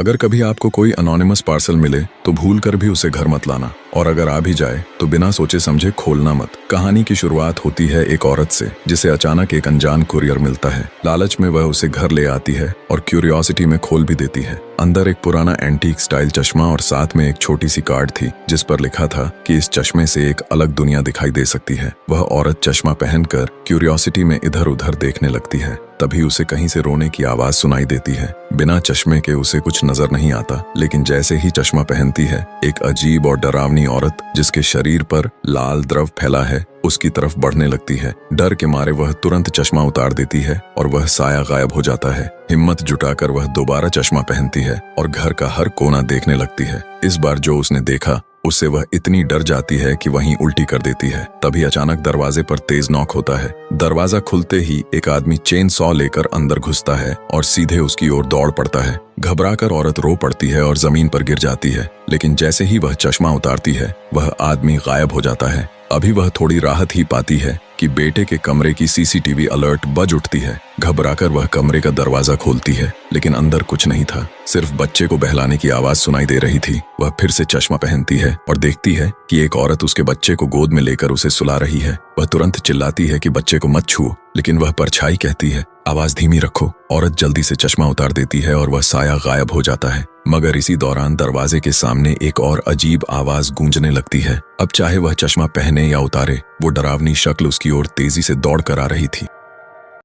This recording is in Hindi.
अगर कभी आपको कोई अनोनिमस पार्सल मिले तो भूल कर भी उसे घर मत लाना, और अगर आ भी जाए तो बिना सोचे समझे खोलना मत। कहानी की शुरुआत होती है एक औरत से जिसे अचानक एक अनजान कुरियर मिलता है। लालच में वह उसे घर ले आती है और क्यूरियोसिटी में खोल भी देती है। अंदर एक पुराना एंटीक स्टाइल चश्मा और साथ में एक छोटी सी कार्ड थी जिस पर लिखा था कि इस चश्मे से एक अलग दुनिया दिखाई दे सकती है। वह औरत चश्मा पहनकर क्यूरियोसिटी में इधर उधर देखने लगती है। तभी उसे कहीं से रोने की आवाज सुनाई देती है। बिना चश्मे के उसे कुछ नजर नहीं आता, लेकिन जैसे ही चश्मा पहनती है एक अजीब और डरावनी औरत जिसके शरीर पर लाल द्रव फैला है उसकी तरफ बढ़ने लगती है। डर के मारे वह तुरंत चश्मा उतार देती है और वह साया गायब हो जाता है। हिम्मत जुटाकर वह दोबारा चश्मा पहनती है और घर का हर कोना देखने लगती है। इस बार जो उसने देखा उससे वह इतनी डर जाती है कि वहीं उल्टी कर देती है। तभी अचानक दरवाजे पर तेज नॉक होता है। दरवाजा खुलते ही एक आदमी चेन सॉ लेकर अंदर घुसता है और सीधे उसकी ओर दौड़ पड़ता है। घबराकर औरत रो पड़ती है और जमीन पर गिर जाती है, लेकिन जैसे ही वह चश्मा उतारती है वह आदमी गायब हो जाता है। अभी वह थोड़ी राहत ही पाती है कि बेटे के कमरे की सीसीटीवी अलर्ट बज उठती है। घबराकर वह कमरे का दरवाजा खोलती है, लेकिन अंदर कुछ नहीं था, सिर्फ बच्चे को बहलाने की आवाज सुनाई दे रही थी। वह फिर से चश्मा पहनती है और देखती है कि एक औरत उसके बच्चे को गोद में लेकर उसे सुला रही है। वह तुरंत चिल्लाती है कि बच्चे को मत छुओ, लेकिन वह परछाई कहती है आवाज धीमी रखो। औरत जल्दी से चश्मा उतार देती है और वह साया गायब हो जाता है। मगर इसी दौरान दरवाजे के सामने एक और अजीब आवाज गूंजने लगती है। अब चाहे वह चश्मा पहने या उतारे, वो डरावनी शक्ल उसकी ओर तेजी से दौड़ कर आ रही थी।